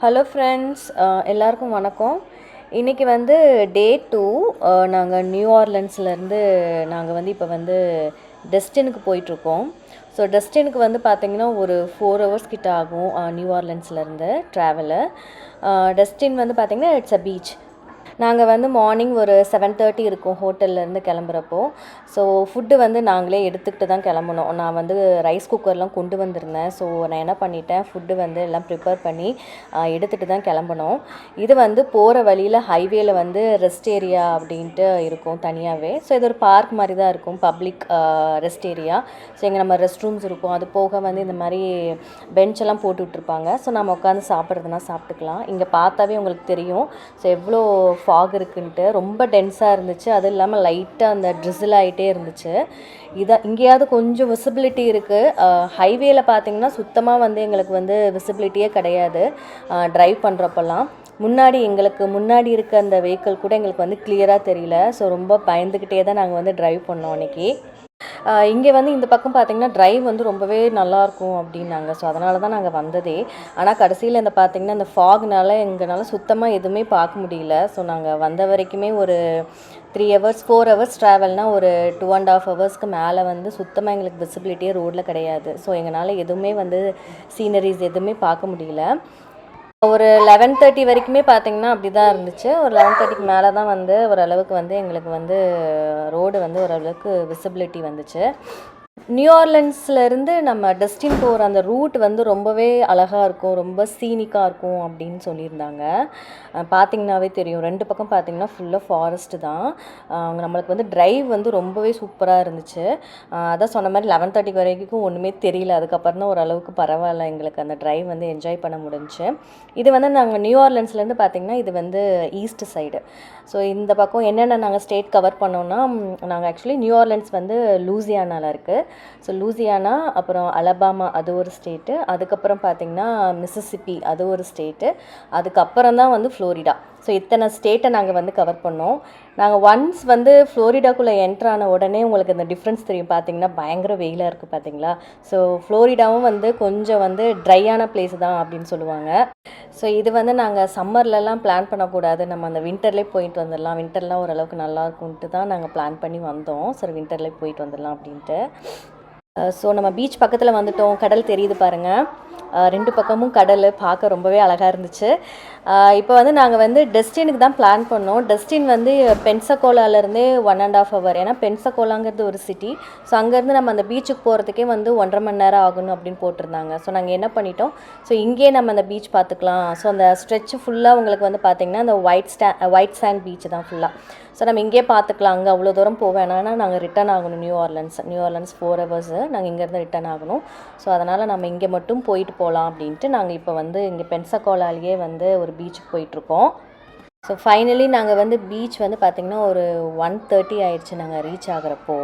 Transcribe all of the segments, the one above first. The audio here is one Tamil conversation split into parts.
ஹலோ ஃப்ரெண்ட்ஸ், எல்லாருக்கும் வணக்கம். இன்றைக்கி வந்து டே 2. நாங்கள் நியூ ஆர்லண்ட்ஸ்லேருந்து நாங்கள் வந்து இப்போ வந்து டெஸ்டினுக்கு போயிட்டுருக்கோம். ஸோ டெஸ்டினுக்கு வந்து பார்த்திங்கன்னா ஒரு 4 hours கிட்ட ஆகும் நியூ ஆர்லண்ட்ஸ்லேருந்து ட்ராவலு. டெஸ்டின் வந்து பார்த்திங்கன்னா இட்ஸ் அ பீச். நாங்கள் வந்து மார்னிங் ஒரு 7:30 இருக்கும் ஹோட்டல்லேருந்து கிளம்புறப்போ. ஸோ ஃபுட்டு வந்து நாங்களே எடுத்துக்கிட்டு தான் கிளம்புனோம். நான் வந்து ரைஸ் குக்கர்லாம் கொண்டு வந்திருந்தேன். ஸோ நான் என்ன பண்ணிட்டேன், ஃபுட்டு வந்து எல்லாம் ப்ரிப்பேர் பண்ணி எடுத்துகிட்டு தான் கிளம்புனோம். இது வந்து போகிற வழியில் ஹைவேல வந்து ரெஸ்ட் ஏரியா அப்படின்ட்டு இருக்கும் தனியாகவே. ஸோ இது ஒரு பார்க் மாதிரி தான் இருக்கும், பப்ளிக் ரெஸ்ட் ஏரியா. ஸோ இங்கே நம்ம ரெஸ்ட் ரூம்ஸ் இருக்கும், அது போக வந்து இந்த மாதிரி பெஞ்செல்லாம் போட்டு விட்ருப்பாங்க. ஸோ நம்ம உட்காந்து சாப்பிட்றதுனா சாப்பிட்டுக்கலாம். இங்கே பார்த்தாவே உங்களுக்கு தெரியும் ஸோ எவ்வளோ ஃபாக் இருக்குன்ட்டு. ரொம்ப டென்ஸாக இருந்துச்சு, அது இல்லாமல் லைட்டாக அந்த ட்ரிசில் ஆகிட்டே இருந்துச்சு. இங்கேயாவது கொஞ்சம் விசிபிலிட்டி இருக்குது. ஹைவேல பார்த்திங்கன்னா சுத்தமாக வந்து எங்களுக்கு வந்து விசிபிலிட்டியே கிடையாது ட்ரைவ் பண்ணுறப்பெல்லாம். எங்களுக்கு முன்னாடி இருக்க அந்த வெஹிக்கிள் கூட எங்களுக்கு வந்து கிளியராக தெரியல. ஸோ ரொம்ப பயந்துக்கிட்டே தான் நாங்கள் வந்து ட்ரைவ் பண்ணோம் அன்றைக்கி. இங்கே வந்து இந்த பக்கம் பார்த்திங்கன்னா ட்ரைவ் வந்து ரொம்பவே நல்லாயிருக்கும் அப்படின்னாங்க. ஸோ அதனால தான் நாங்கள் வந்ததே. ஆனால் கடைசியில் இந்த பார்த்திங்கன்னா இந்த ஃபாக்னால எங்களால் சுத்தமாக எதுவுமே பார்க்க முடியல. ஸோ நாங்கள் வந்த வரைக்குமே ஒரு 3 hours 4 hours ட்ராவல்னால் ஒரு 2.5 hours மேலே வந்து சுத்தமாக எங்களுக்கு விசிபிலிட்டியே ரோட்டில் கிடையாது. ஸோ எங்களால் எதுவுமே வந்து சீனரிஸ் எதுவுமே பார்க்க முடியல. ஒரு 11:30 வரைக்குமே பார்த்திங்கன்னா அப்படி தான் இருந்துச்சு. ஒரு 11:30க்கு மேலே தான் வந்து ஓரளவுக்கு வந்து எங்களுக்கு வந்து ரோடு வந்து ஓரளவுக்கு விசிபிலிட்டி வந்துச்சு. நியூ ஆர்லண்ட்ஸ்லேருந்து நம்ம டெஸ்டின் போகிற அந்த ரூட் வந்து ரொம்பவே அழகாக இருக்கும், ரொம்ப சீனிக்காக இருக்கும் அப்படின்னு சொல்லியிருந்தாங்க. பார்த்திங்கனாவே தெரியும், 2 பக்கம் பார்த்திங்கன்னா ஃபுல்லாக ஃபாரஸ்ட்டு தான். நம்மளுக்கு வந்து ட்ரைவ் வந்து ரொம்பவே சூப்பராக இருந்துச்சு. அதான் சொன்ன மாதிரி 11:30 வரைக்கும் ஒன்றுமே தெரியல. அதுக்கப்புறம் தான் ஓரளவுக்கு பரவாயில்ல, எங்களுக்கு அந்த ட்ரைவ் வந்து என்ஜாய் பண்ண முடிஞ்சுச்சு. இது வந்து நாங்கள் நியூ ஆர்லண்ட்ஸ்லேருந்து பார்த்திங்கன்னா இது வந்து ஈஸ்ட் சைடு. ஸோ இந்த பக்கம் என்னென்ன நாங்கள் ஸ்டேட் கவர் பண்ணோன்னா, நாங்கள் ஆக்சுவலி நியூ ஆர்லண்ட்ஸ் வந்து லூசியானாவில் இருக்குது. ஸோ லூசியானா, அப்புறம் அலபாமா அது ஒரு ஸ்டேட்டு, அதுக்கப்புறம் பார்த்திங்கன்னா மிசிசிப்பி அது ஒரு ஸ்டேட்டு, அதுக்கப்புறம் தான் வந்து ஃப்ளோரிடா. ஸோ இத்தனை ஸ்டேட்டை நாங்கள் வந்து கவர் பண்ணோம். நாங்கள் ஒன்ஸ் வந்து ஃப்ளோரிடாக்குள்ளே என்ட்ரான உடனே உங்களுக்கு அந்த டிஃப்ரென்ஸ் தெரியும். பார்த்திங்கன்னா பயங்கர வெயிலாக இருக்குது பார்த்திங்களா. ஸோ ஃப்ளோரிடாவும் வந்து கொஞ்சம் வந்து ட்ரையான பிளேஸ் தான் அப்படின்னு சொல்லுவாங்க. ஸோ இது வந்து நாங்கள் சம்மர்லலாம் பிளான் பண்ணக்கூடாது, நம்ம அந்த வின்டர்லேயே போயிட்டு வந்துடலாம், வின்டர்லாம் ஓரளவுக்கு நல்லா இருக்கும்ன்ட்டு தான் நாங்கள் பிளான் பண்ணி வந்தோம். சரி வின்டர்லேயே போயிட்டு வந்துடலாம் அப்படின்ட்டு. ஸோ நம்ம பீச் பக்கத்தில் வந்துட்டோம். கடல் தெரியுது பாருங்கள், 2 பக்கமும் கடல் பார்க்க ரொம்பவே அழகாக இருந்துச்சு. இப்போ வந்து நாங்கள் வந்து டெஸ்டினுக்கு தான் பிளான் பண்ணோம். டெஸ்டின் வந்து பென்சகோலாலேருந்தே 1.5 hour. ஏன்னா பென்சகோலாங்கிறது ஒரு சிட்டி. ஸோ அங்கேருந்து நம்ம அந்த பீச்சுக்கு போகிறதுக்கே வந்து 1.5 மணி நேரம் ஆகணும் அப்படின்னு போட்டிருந்தாங்க. ஸோ நாங்கள் என்ன பண்ணிட்டோம், ஸோ இங்கேயே நம்ம அந்த பீச் பார்த்துக்கலாம். ஸோ அந்த ஸ்ட்ரெச் ஃபுல்லாக உங்களுக்கு வந்து பார்த்திங்கன்னா அந்த ஒயிட் சாண்ட் பீச் தான் ஃபுல்லாக. ஸோ நம்ம இங்கேயே பார்த்துக்கலாம், அங்கே அவ்வளோ தூரம் போக வேணாம்னா நாங்கள் ரிட்டன் ஆகணும். நியூ ஆர்லண்ட்ஸ் 4 hours நாங்கள் இங்கேருந்து ரிட்டன் ஆகணும். ஸோ அதனால் நம்ம இங்கே மட்டும் போயிட்டு போகலாம் அப்படின்ட்டு நாங்கள் இப்போ வந்து இங்கே பென்சகோலாலேயே வந்து ஒரு பீச்சுக்கு போயிட்டுருக்கோம். ஸோ ஃபைனலி நாங்கள் வந்து பீச் வந்து பார்த்திங்கன்னா ஒரு 1:30 ஆயிடுச்சு நாங்கள் ரீச் ஆகிறப்போ.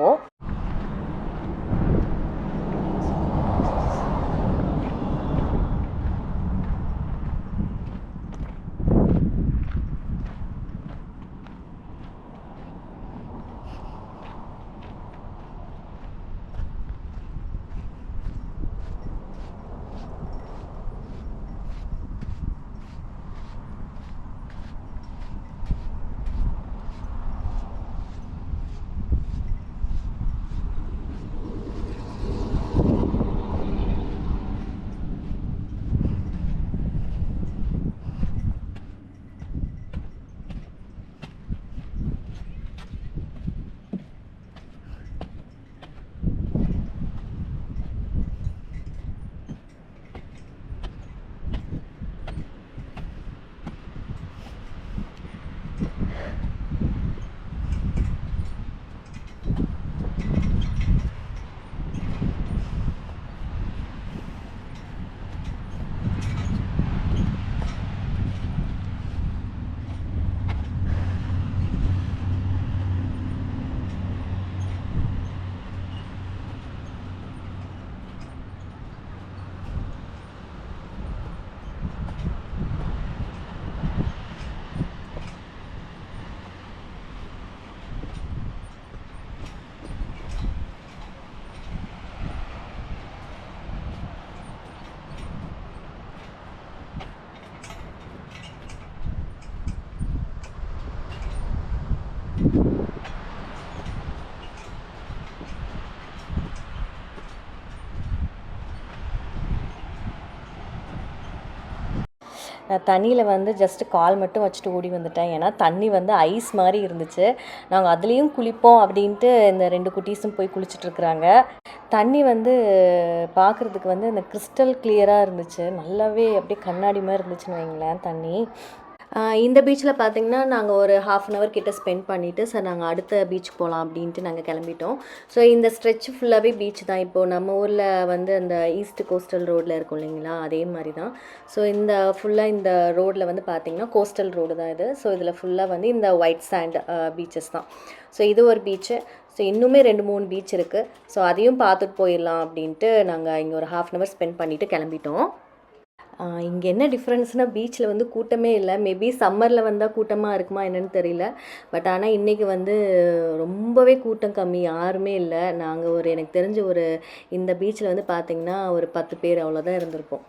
நான் தண்ணியில் வந்து ஜஸ்ட்டு கால் மட்டும் வச்சுட்டு ஓடி வந்துட்டேன். ஏன்னா தண்ணி வந்து ஐஸ் மாதிரி இருந்துச்சு. நாங்கள் அதுலேயும் குளிப்போம் அப்படின்ட்டு இந்த 2 குட்டீஸும் போய் குளிச்சுட்ருக்குறாங்க. தண்ணி வந்து பார்க்குறதுக்கு வந்து இந்த கிறிஸ்டல் கிளியராக இருந்துச்சு. நல்லாவே அப்படியே கண்ணாடி மாதிரி இருந்துச்சுன்னு வைங்களேன் தண்ணி. இந்த பீச்சில் பார்த்திங்கன்னா நாங்கள் ஒரு 1/2 அன் ஹவர் கிட்ட ஸ்பெண்ட் பண்ணிவிட்டு சார் நாங்கள் அடுத்த பீச்சுக்கு போகலாம் அப்படின்ட்டு நாங்கள் கிளம்பிட்டோம். ஸோ இந்த ஸ்ட்ரெச் ஃபுல்லாகவே பீச் தான். இப்போது நம்ம ஊரில் வந்து அந்த ஈஸ்ட் கோஸ்டல் ரோடில் இருக்கும் இல்லைங்களா, அதே மாதிரி தான். ஸோ இந்த ஃபுல்லாக இந்த ரோடில் வந்து பார்த்திங்கன்னா கோஸ்டல் ரோடு தான் இது. ஸோ இதில் ஃபுல்லாக வந்து இந்த ஒயிட் சாண்ட் பீச்சஸ் தான். ஸோ இது ஒரு பீச்சு. ஸோ இன்னுமே 2-3 பீச் இருக்குது. ஸோ அதையும் பார்த்துட்டு போயிடலாம் அப்படின்ட்டு நாங்கள் இங்கே ஒரு 1/2 அன் ஹவர் ஸ்பெண்ட் பண்ணிவிட்டு கிளம்பிட்டோம். இங்கே என்ன டிஃப்ரென்ஸ்னால் பீச்சில் வந்து கூட்டமே இல்லை. மேபி சம்மரில் வந்தால் கூட்டமாக இருக்குமா என்னென்னு தெரியல. பட் ஆனால் இன்றைக்கி வந்து ரொம்பவே கூட்டம் கம்மி, யாருமே இல்லை. நாங்கள் எனக்கு தெரிஞ்ச இந்த பீச்சில் வந்து பார்த்திங்கன்னா ஒரு 10 பேர் அவ்வளோதான் இருந்திருப்போம்.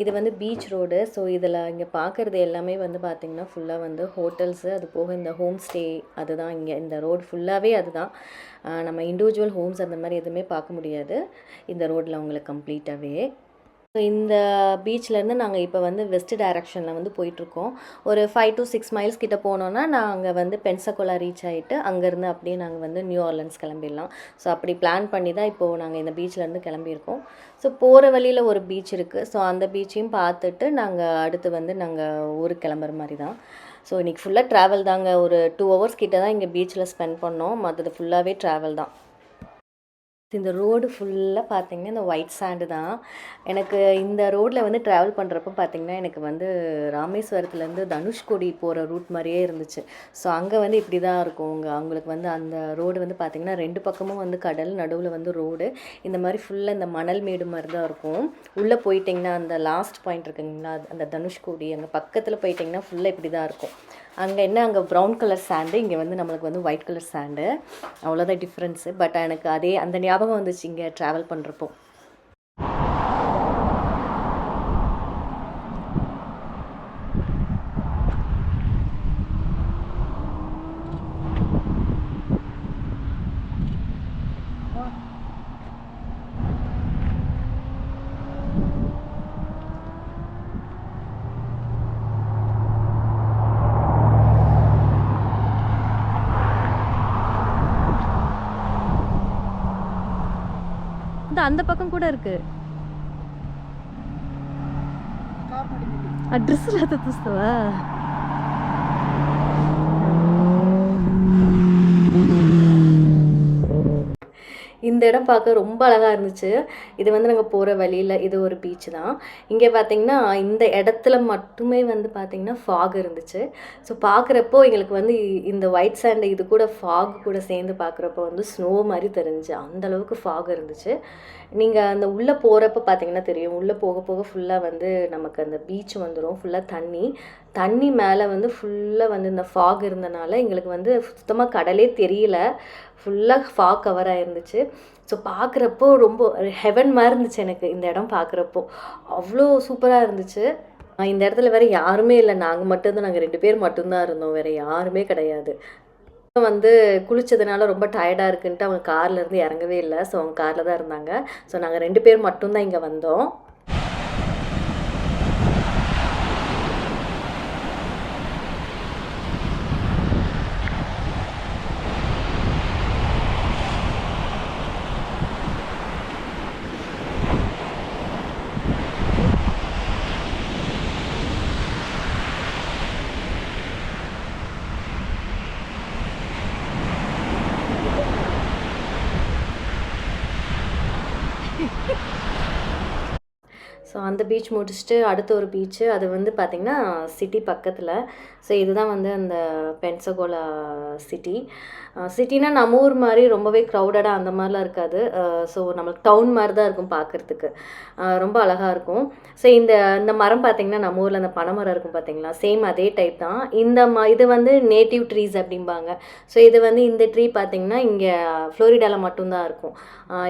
இது வந்து பீச் ரோடு. ஸோ இதில் இங்கே பார்க்குறது எல்லாமே வந்து பார்த்திங்கன்னா ஃபுல்லாக வந்து ஹோட்டல்ஸு, அது போக இந்த ஹோம் ஸ்டே, அதுதான் இங்கே இந்த ரோடு ஃபுல்லாகவே அதுதான். நம்ம இண்டிவிஜுவல் ஹோம்ஸ் அந்த மாதிரி எதுவுமே பார்க்க முடியாது இந்த ரோட்டில் உங்களுக்கு கம்ப்ளீட்டாகவே. ஸோ இந்த பீச்லேருந்து நாங்கள் இப்போ வந்து வெஸ்ட் டைரக்ஷனில் வந்து போயிட்டுருக்கோம். ஒரு 5 to 6 மைல்ஸ் கிட்ட போனோன்னா நாங்கள் வந்து பென்சகோலா ரீச் ஆகிட்டு அங்கேருந்து அப்படியே நாங்கள் வந்து நியூ ஆர்லன்ஸ் கிளம்பிடலாம். ஸோ அப்படி பிளான் பண்ணி தான் இப்போது நாங்கள் இந்த பீச்லேருந்து கிளம்பியிருக்கோம். ஸோ போகிற வழியில் ஒரு பீச் இருக்குது. ஸோ அந்த பீச்சையும் பார்த்துட்டு நாங்கள் அடுத்து வந்து நாங்கள் ஊருக்கு கிளம்புற மாதிரி தான். ஸோ இன்றைக்கி ஃபுல்லாக ட்ராவல் தாங்க. ஒரு 2 ஹவர்ஸ் கிட்ட தான் இங்கே பீச்சில் ஸ்பெண்ட் பண்ணோம். மற்றது ஃபுல்லாகவே ட்ராவல் தான். இந்த ரோடு ஃபுல்லாக பார்த்திங்கன்னா இந்த ஒயிட் சாண்டு தான். எனக்கு இந்த ரோட்டில் வந்து ட்ராவல் பண்ணுறப்போ பார்த்திங்கன்னா எனக்கு வந்து ராமேஸ்வரத்துலேருந்து தனுஷ்கோடி போகிற ரூட் மாதிரியே இருந்துச்சு. ஸோ அங்கே வந்து இப்படி தான் இருக்கும். அவங்களுக்கு வந்து அந்த ரோடு வந்து பார்த்திங்கன்னா 2 பக்கமும் வந்து கடல், நடுவில் வந்து ரோடு. இந்த மாதிரி ஃபுல்லாக இந்த மணல் மேடு மாதிரி தான் இருக்கும். உள்ளே போயிட்டிங்கன்னா அந்த லாஸ்ட் பாயிண்ட் இருக்குங்களா, அந்த தனுஷ்கோடி அங்கே பக்கத்தில் போயிட்டிங்கன்னா ஃபுல்லாக இப்படி தான் இருக்கும். அங்கே அங்கே ப்ரௌன் கலர் சாண்டு, இங்கே வந்து நம்மளுக்கு வந்து ஒயிட் கலர் சாண்டு, அவ்வளோதான் டிஃப்ரென்ஸு. பட் எனக்கு அந்த ஞாபகம் வந்துச்சு இங்கே ட்ராவல் பண்ணுறப்போ. அந்த பக்கம் கூட இருக்கு. அட்ரஸ் இல்லாத புஸ்தவா? இந்த இடம் பார்க்க ரொம்ப அழகாக இருந்துச்சு. இது வந்து நாங்கள் போகிற வழியில் இது ஒரு பீச் தான். இங்கே பார்த்திங்கன்னா இந்த இடத்துல மட்டுமே வந்து பார்த்திங்கன்னா ஃபாக் இருந்துச்சு. ஸோ பார்க்குறப்போ எங்களுக்கு வந்து இந்த ஒயிட் சாண்டை இது கூட ஃபாக் கூட சேர்ந்து பார்க்குறப்போ வந்து ஸ்னோ மாதிரி தெரிஞ்சு அந்தளவுக்கு ஃபாக் இருந்துச்சு. நீங்கள் அந்த உள்ளே போகிறப்ப பார்த்திங்கன்னா தெரியும், உள்ளே போக போக ஃபுல்லாக வந்து நமக்கு அந்த பீச் வந்துடும். ஃபுல்லாக தண்ணி மேலே வந்து ஃபுல்லாக வந்து இந்த ஃபாக் இருந்தனால எங்களுக்கு வந்து சுத்தமாக கடலே தெரியல. ஃபுல்லாக ஃபாக் கவர் ஆகிருந்துச்சு. ஸோ பார்க்குறப்போ ரொம்ப ஹெவன் மாதிரி இருந்துச்சு எனக்கு இந்த இடம் பார்க்குறப்போ. அவ்வளோ சூப்பராக இருந்துச்சு. இந்த இடத்துல வேறு யாருமே இல்லை, நாங்கள் 2 பேர் மட்டும்தான் இருந்தோம், வேறு யாருமே கிடையாது. வந்து குளித்ததுனால ரொம்ப டயர்டாக இருக்குன்ட்டு அவங்க கார்லேருந்து இறங்கவே இல்லை. ஸோ அவங்க காரில் தான் இருந்தாங்க. ஸோ நாங்கள் 2 பேர் மட்டும்தான் இங்கே வந்தோம். ஸோ அந்த பீச் முடிச்சுட்டு அடுத்த ஒரு பீச்சு அது வந்து பார்த்திங்கன்னா சிட்டி பக்கத்தில். ஸோ இதுதான் வந்து அந்த பென்சகோலா சிட்டி. சிட்டினா நம்ம ஊர் மாதிரி ரொம்பவே க்ரௌடடாக அந்த மாதிரிலாம் இருக்காது. ஸோ நம்மளுக்கு டவுன் மாதிரி தான் இருக்கும் பார்க்குறதுக்கு. ரொம்ப அழகாக இருக்கும். ஸோ இந்த இந்த மரம் பார்த்திங்கன்னா நம்ம ஊரில் அந்த பனைமரம் இருக்கும் பார்த்திங்களா, சேம் அதே டைப் தான். இது வந்து நேட்டிவ் ட்ரீஸ் அப்படிம்பாங்க. ஸோ இது வந்து இந்த ட்ரீ பார்த்திங்கன்னா இங்கே ஃப்ளோரிடாவில் மட்டும்தான் இருக்கும்.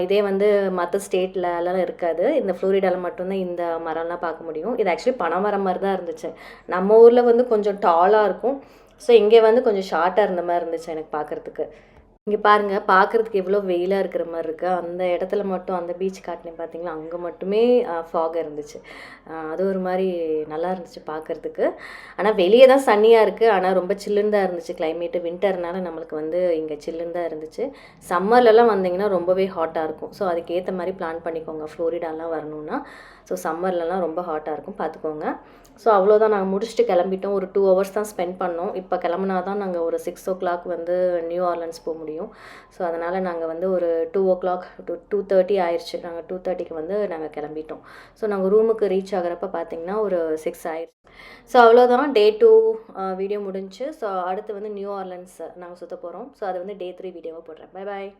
இதே வந்து மற்ற ஸ்டேட்லலாம் இருக்காது. இந்த ஃப்ளோரிடாவில் மட்டும்தான் இந்த மரம்லாம் பார்க்க முடியும். இது ஆக்சுவலி பனைமரம் மாதிரி தான் இருந்துச்சு. நம்ம ஊரில் வந்து கொஞ்சம் டாலாக இருக்கும். ஸோ இங்கே வந்து கொஞ்சம் ஷார்ட்டாக இருந்த மாதிரி இருந்துச்சு எனக்கு பார்க்குறதுக்கு. இங்கே பாருங்கள், பார்க்குறதுக்கு எவ்வளோ வெயிலாக இருக்கிற மாதிரி இருக்குது. அந்த இடத்துல மட்டும் அந்த பீச் காட்டினேன் பார்த்தீங்களா, அங்கே மட்டுமே ஃபாக் இருந்துச்சு. அது ஒரு மாதிரி நல்லா இருந்துச்சு பார்க்குறதுக்கு. ஆனால் வெளியே தான் சன்னியாக இருக்குது. ஆனால் ரொம்ப சில்லுன்னு தான் இருந்துச்சு கிளைமேட்டு. வின்டர்னால நம்மளுக்கு வந்து இங்கே சில்லுன்னு தான் இருந்துச்சு. சம்மர்லலாம் வந்தீங்கன்னா ரொம்பவே ஹாட்டாக இருக்கும். ஸோ அதுக்கேற்ற மாதிரி பிளான் பண்ணிக்கோங்க ஃப்ளோரிடாலாம் வரணுன்னா. ஸோ சம்மர்லலாம் ரொம்ப ஹாட்டாக இருக்கும், பார்த்துக்கோங்க. ஸோ அவ்வளோதான், நாங்கள் முடிச்சுட்டு கிளம்பிட்டோம். ஒரு 2 ஹவர்ஸ் தான் ஸ்பெண்ட் பண்ணோம். இப்போ கிளம்புனா தான் நாங்கள் ஒரு 6 o'clock வந்து நியூ ஆர்லன்ஸ் போக முடியும். ஸோ அதனால் நாங்கள் வந்து ஒரு 2 o'clock to 2:30 ஆயிடுச்சு. நாங்கள் 2:30க்கு வந்து நாங்கள் கிளம்பிட்டோம். ஸோ நாங்கள் ரூமுக்கு ரீச் ஆகிறப்ப பார்த்திங்கன்னா ஒரு 6 ஆயிடுச்சு. ஸோ அவ்வளோதான், டே 2 வீடியோ முடிஞ்சு. ஸோ அடுத்து வந்து நியூ ஆர்லன்ஸ் நாங்கள் சுற்ற போகிறோம். ஸோ அது வந்து டே 3 வீடியோவாக போடுறேன். Bye bye.